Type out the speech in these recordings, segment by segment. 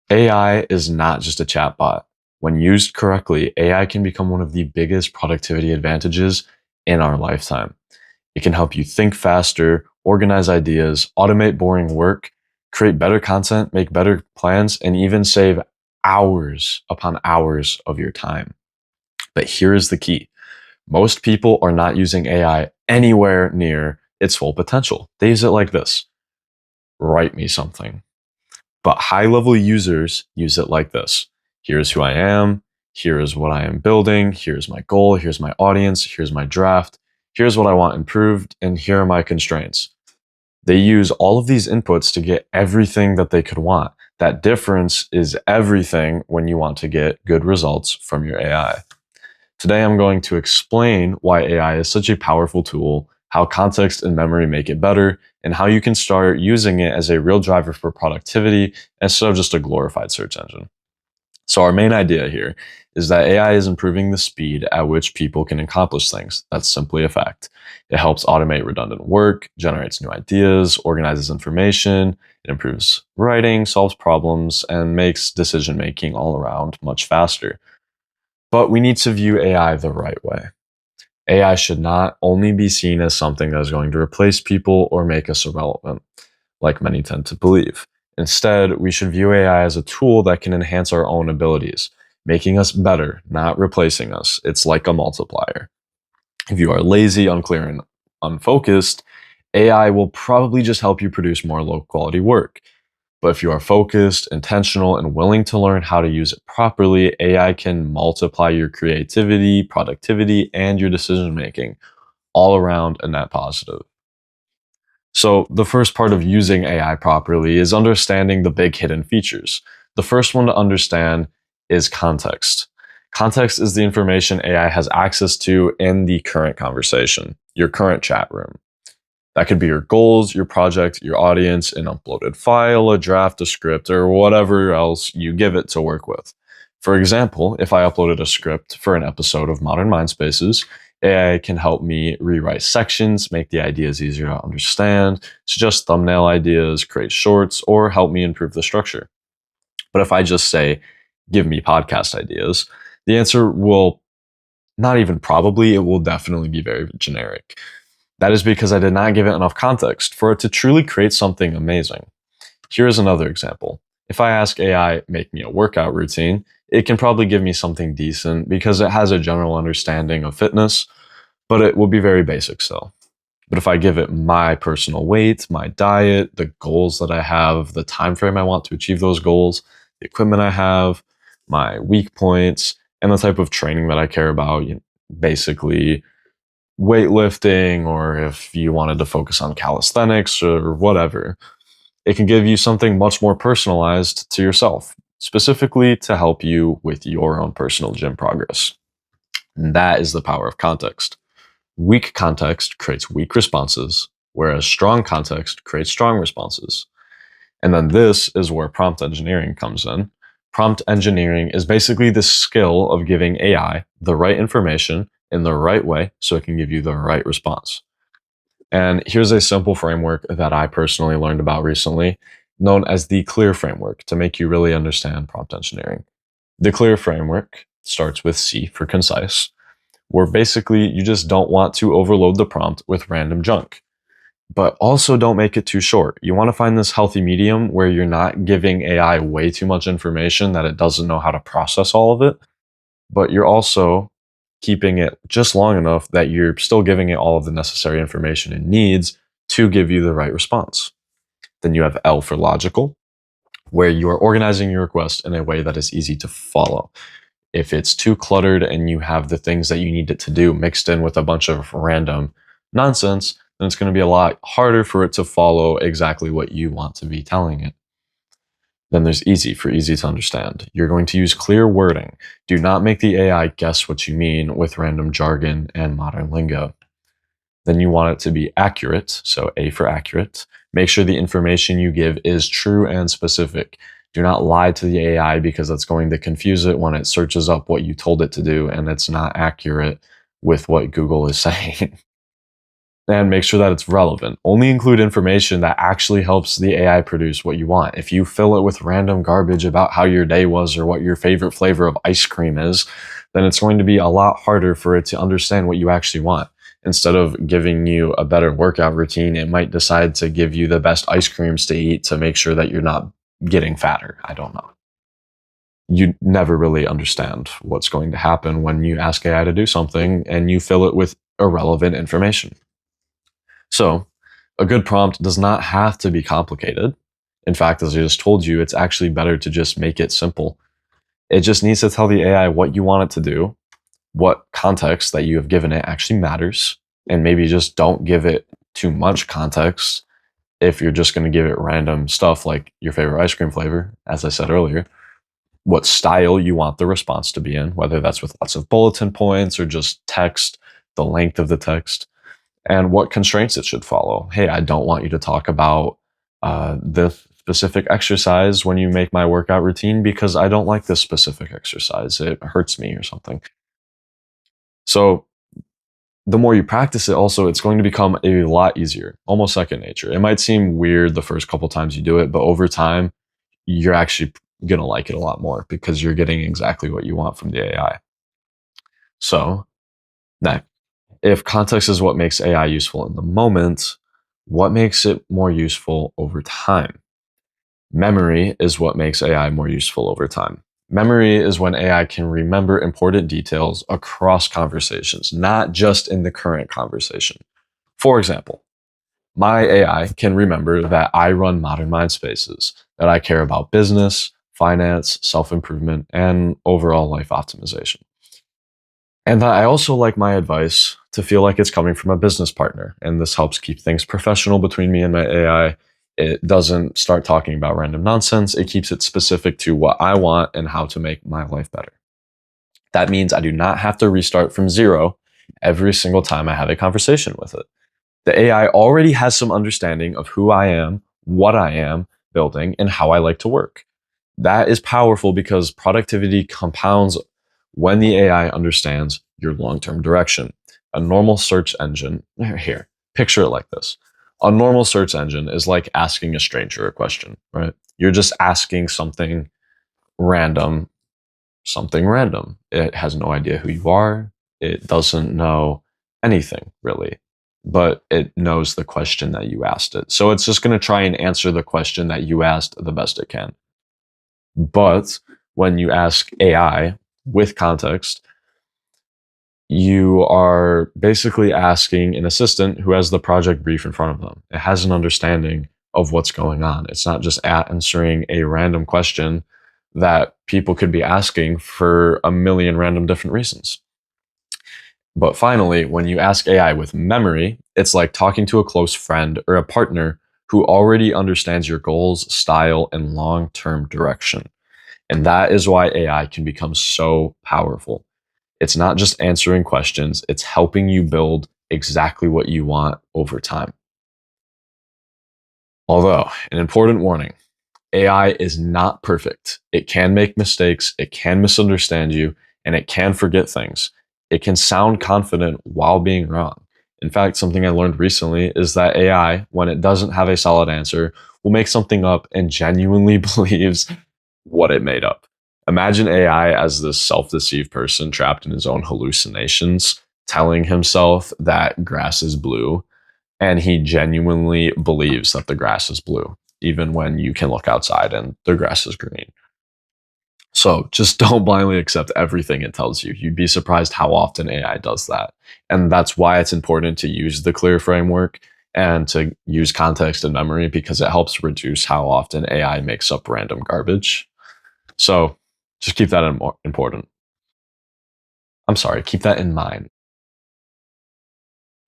AI is not just a chatbot. When used correctly, AI can become one of the biggest productivity advantages in our lifetime. It can help you think faster, organize ideas, automate boring work, create better content, make better plans, and even save hours upon hours of your time. But here is the key. Most people are not using AI anywhere near its full potential. They use it like this: write me something. But high level users use it like this: here's who I am, here is what I am building, here's my goal, here's my audience, here's my draft, here's what I want improved, and here are my constraints. They use all of these inputs to get everything that they could want. That difference is everything when you want to get good results from your AI. Today, I'm going to explain why AI is such a powerful tool, how context and memory make it better, and how you can start using it as a real driver for productivity instead of just a glorified search engine. So, our main idea here is that AI is improving the speed at which people can accomplish things. That's simply a fact. It helps automate redundant work, generates new ideas, organizes information, it improves writing, solves problems, and makes decision making all around much faster. But we need to view AI the right way. AI should not only be seen as something that is going to replace people or make us irrelevant, like many tend to believe. Instead, we should view AI as a tool that can enhance our own abilities, making us better, not replacing us. It's like a multiplier. If you are lazy, unclear, and unfocused, AI will probably just help you produce more low quality work. But if you are focused, intentional, and willing to learn how to use it properly, AI can multiply your creativity, productivity, and your decision making, all around a net positive. So, the first part of using AI properly is understanding the big hidden features. The first one to understand is context. Context is the information AI has access to in the current conversation, your current chat room. That could be your goals, your project, your audience, an uploaded file, a draft, a script, or whatever else you give it to work with. For example, if I uploaded a script for an episode of Modern Mindspaces, AI can help me rewrite sections, make the ideas easier to understand, suggest thumbnail ideas, create shorts, or help me improve the structure. But if I just say, give me podcast ideas, the answer will not even probably, it will definitely be very generic. That is because I did not give it enough context for it to truly create something amazing. Here is another example. If I ask AI, make me a workout routine, it can probably give me something decent because it has a general understanding of fitness, but it will be very basic still. But if I give it my personal weight, my diet, the goals that I have, the time frame I want to achieve those goals, the equipment I have, my weak points, and the type of training that I care about, basically weightlifting, or if you wanted to focus on calisthenics or whatever, it can give you something much more personalized to yourself, specifically to help you with your own personal gym progress. And that is the power of context. Weak context creates weak responses, whereas strong context creates strong responses. And then this is where prompt engineering comes in. Prompt engineering is basically the skill of giving AI the right information in the right way so it can give you the right response. And here's a simple framework that I personally learned about recently, known as the CLEAR framework, to make you really understand prompt engineering. The CLEAR framework starts with C for concise, where basically you just don't want to overload the prompt with random junk, but also don't make it too short. You want to find this healthy medium where you're not giving AI way too much information that it doesn't know how to process all of it, but you're also keeping it just long enough that you're still giving it all of the necessary information it needs to give you the right response. Then you have L for logical, where you are organizing your request in a way that is easy to follow. If it's too cluttered and you have the things that you need it to do mixed in with a bunch of random nonsense, then it's going to be a lot harder for it to follow exactly what you want to be telling it. Then there's easy for easy to understand. You're going to use clear wording. Do not make the AI guess what you mean with random jargon and modern lingo. Then you want it to be accurate, so A for accurate. Make sure the information you give is true and specific. Do not lie to the AI because that's going to confuse it when it searches up what you told it to do and it's not accurate with what Google is saying. And make sure that it's relevant. Only include information that actually helps the AI produce what you want. If you fill it with random garbage about how your day was or what your favorite flavor of ice cream is, then it's going to be a lot harder for it to understand what you actually want. Instead of giving you a better workout routine, it might decide to give you the best ice creams to eat to make sure that you're not getting fatter. I don't know. You never really understand what's going to happen when you ask AI to do something and you fill it with irrelevant information. So, a good prompt does not have to be complicated. In fact, as I just told you, it's actually better to just make it simple. It just needs to tell the AI what you want it to do, what context that you have given it actually matters, and maybe just don't give it too much context if you're just going to give it random stuff like your favorite ice cream flavor, as I said earlier, what style you want the response to be in, whether that's with lots of bulletin points or just text, the length of the text, and what constraints it should follow. Hey, I don't want you to talk about this specific exercise when you make my workout routine because I don't like this specific exercise. It hurts me or something. So the more you practice it, also, it's going to become a lot easier, almost second nature. It might seem weird the first couple times you do it, but over time, you're actually going to like it a lot more because you're getting exactly what you want from the AI. So, next, if context is what makes AI useful in the moment, what makes it more useful over time? Memory is what makes AI more useful over time. Memory is when AI can remember important details across conversations, not just in the current conversation. For example, my AI can remember that I run Modern Mind Spaces, that I care about business, finance, self improvement, and overall life optimization. And that I also like my advice to feel like it's coming from a business partner. And this helps keep things professional between me and my AI. It doesn't start talking about random nonsense. It keeps it specific to what I want and how to make my life better. That means I do not have to restart from zero every single time I have a conversation with it. The AI already has some understanding of who I am, what I am building, and how I like to work. That is powerful because productivity compounds when the AI understands your long term direction. A normal search engine, here, picture it like this. A normal search engine is like asking a stranger a question, right? You're just asking random, something random. It has no idea who you are. It doesn't know anything really, but it knows the question that you asked it. So it's just going to try and answer the question that you asked the best it can. But when you ask AI with context, you are basically asking an assistant who has the project brief in front of them. It has an understanding of what's going on. It's not just answering a random question that people could be asking for a million random different reasons. But finally, when you ask AI with memory, it's like talking to a close friend or a partner who already understands your goals, style, and long term direction. And that is why AI can become so powerful. It's not just answering questions, it's helping you build exactly what you want over time. Although, an important warning, AI is not perfect. It can make mistakes, it can misunderstand you, and it can forget things. It can sound confident while being wrong. In fact, something I learned recently is that AI, when it doesn't have a solid answer, will make something up and genuinely believes what it made up. Imagine AI as this self deceived person trapped in his own hallucinations, telling himself that grass is blue, and he genuinely believes that the grass is blue, even when you can look outside and the grass is green. So just don't blindly accept everything it tells you. You'd be surprised how often AI does that. And that's why it's important to use the clear framework and to use context and memory because it helps reduce how often AI makes up random garbage. So just keep that important. I'm sorry, keep that in mind.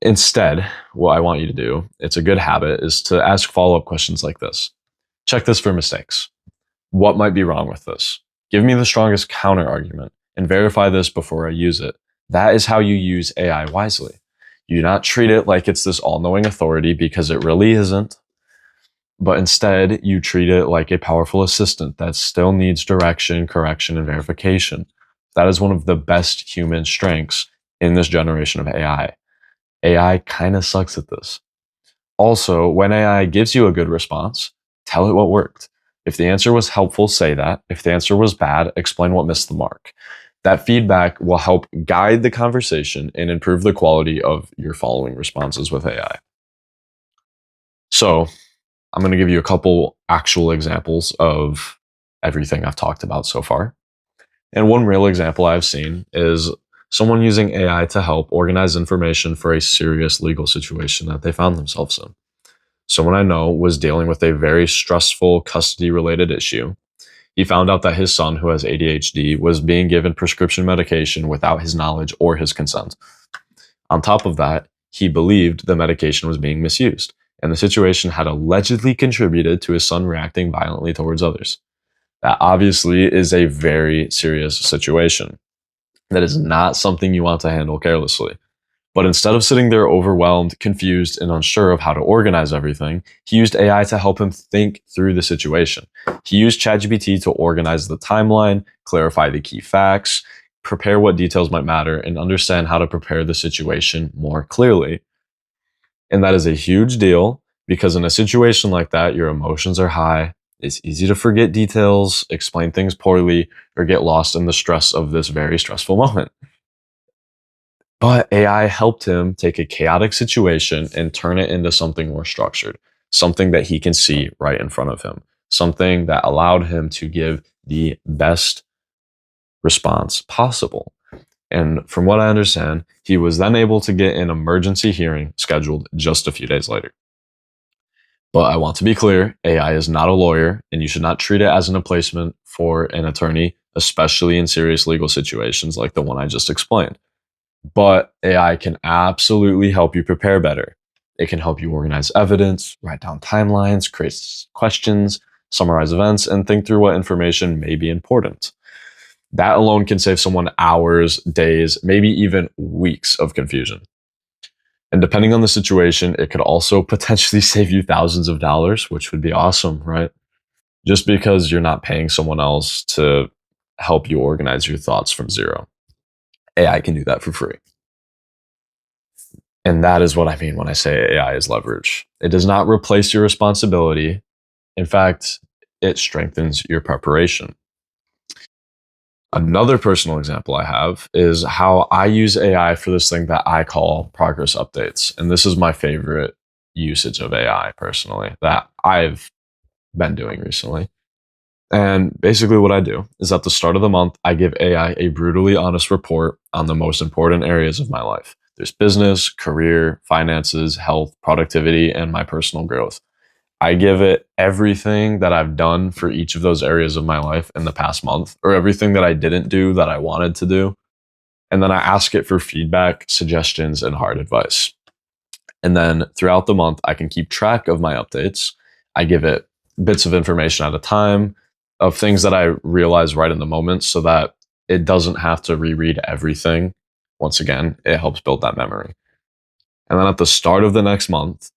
Instead, what I want you to do, it's a good habit, is to ask follow up questions like this. Check this for mistakes. What might be wrong with this? Give me the strongest counter argument and verify this before I use it. That is how you use AI wisely. You do not treat it like it's this all knowing authority because it really isn't, but instead you treat it like a powerful assistant that still needs direction, correction, and verification. That is one of the best human strengths in this generation of AI. AI kind of sucks at this. Also, when AI gives you a good response, tell it what worked. If the answer was helpful, say that. If the answer was bad, explain what missed the mark. That feedback will help guide the conversation and improve the quality of your following responses with AI. So, I'm going to give you a couple actual examples of everything I've talked about so far. And one real example I've seen is someone using AI to help organize information for a serious legal situation that they found themselves in. Someone I know was dealing with a very stressful custody related issue. He found out that his son, who has ADHD, was being given prescription medication without his knowledge or his consent. On top of that, he believed the medication was being misused, and the situation had allegedly contributed to his son reacting violently towards others. That obviously is a very serious situation. That is not something you want to handle carelessly. But instead of sitting there overwhelmed, confused, and unsure of how to organize everything, he used AI to help him think through the situation. He used ChatGPT to organize the timeline, clarify the key facts, prepare what details might matter, and understand how to prepare the situation more clearly. And that is a huge deal because in a situation like that, your emotions are high. It's easy to forget details, explain things poorly, or get lost in the stress of this very stressful moment. But AI helped him take a chaotic situation and turn it into something more structured, something that he can see right in front of him, something that allowed him to give the best response possible. And from what I understand, he was then able to get an emergency hearing scheduled just a few days later. But I want to be clear, AI is not a lawyer, and you should not treat it as an replacement for an attorney, especially in serious legal situations like the one I just explained. But AI can absolutely help you prepare better. It can help you organize evidence, write down timelines, create questions, summarize events, and think through what information may be important. That alone can save someone hours, days, maybe even weeks of confusion. And depending on the situation, it could also potentially save you thousands of dollars, which would be awesome, right? Just because you're not paying someone else to help you organize your thoughts from zero. AI can do that for free. And that is what I mean when I say AI is leverage. It does not replace your responsibility. In fact, it strengthens your preparation. Another personal example I have is how I use AI for this thing that I call progress updates. And this is my favorite usage of AI personally that I've been doing recently. And basically, what I do is at the start of the month, I give AI a brutally honest report on the most important areas of my life. There's business, career, finances, health, productivity, and my personal growth. I give it everything that I've done for each of those areas of my life in the past month, or everything that I didn't do that I wanted to do. And then I ask it for feedback, suggestions, and hard advice. And then throughout the month, I can keep track of my updates. I give it bits of information at a time of things that I realize right in the moment so that it doesn't have to reread everything. Once again, it helps build that memory. And then at the start of the next month,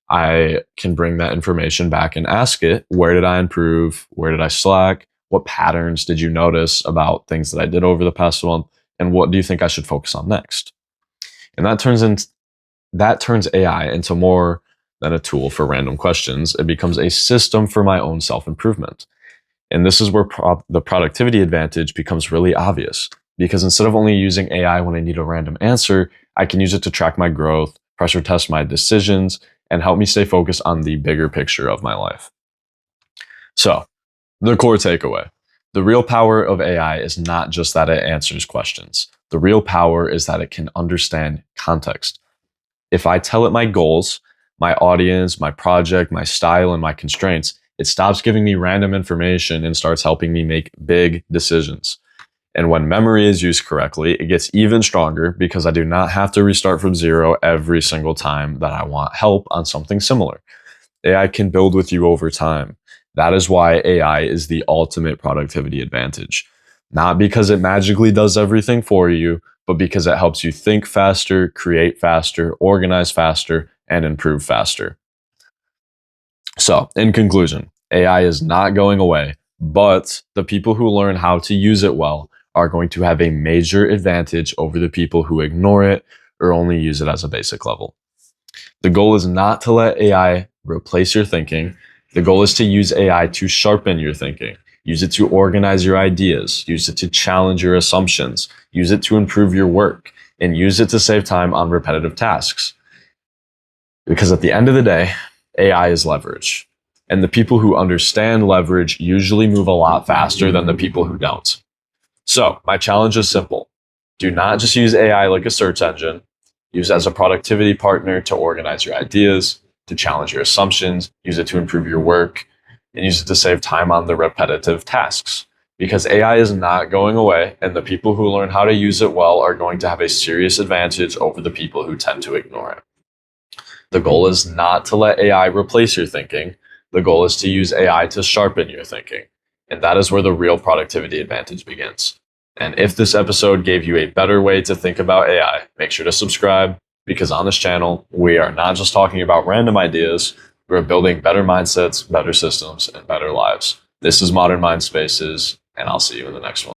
I can bring that information back and ask it, where did I improve? Where did I slack? What patterns did you notice about things that I did over the past month? And what do you think I should focus on next? And that turns AI into more than a tool for random questions. It becomes a system for my own self improvement. And this is where the productivity advantage becomes really obvious because instead of only using AI when I need a random answer, I can use it to track my growth, pressure test my decisions, and help me stay focused on the bigger picture of my life. So, the core takeaway: the real power of AI is not just that it answers questions, the real power is that it can understand context. If I tell it my goals, my audience, my project, my style, and my constraints, it stops giving me random information and starts helping me make big decisions. And when memory is used correctly, it gets even stronger because I do not have to restart from zero every single time that I want help on something similar. AI can build with you over time. That is why AI is the ultimate productivity advantage. Not because it magically does everything for you, but because it helps you think faster, create faster, organize faster, and improve faster. So, in conclusion, AI is not going away, but the people who learn how to use it well are going to have a major advantage over the people who ignore it or only use it as a basic level. The goal is not to let AI replace your thinking. The goal is to use AI to sharpen your thinking. Use it to organize your ideas. Use it to challenge your assumptions. Use it to improve your work. And use it to save time on repetitive tasks. Because at the end of the day, AI is leverage. And the people who understand leverage usually move a lot faster than the people who don't. So my challenge is simple. Do not just use AI like a search engine. Use it as a productivity partner to organize your ideas, to challenge your assumptions, use it to improve your work, and use it to save time on the repetitive tasks. Because AI is not going away, and the people who learn how to use it well are going to have a serious advantage over the people who tend to ignore it. The goal is not to let AI replace your thinking. The goal is to use AI to sharpen your thinking. And that is where the real productivity advantage begins. And if this episode gave you a better way to think about AI, make sure to subscribe, because on this channel, we are not just talking about random ideas, we're building better mindsets, better systems, and better lives. This is Modern Mind Spaces, and I'll see you in the next one.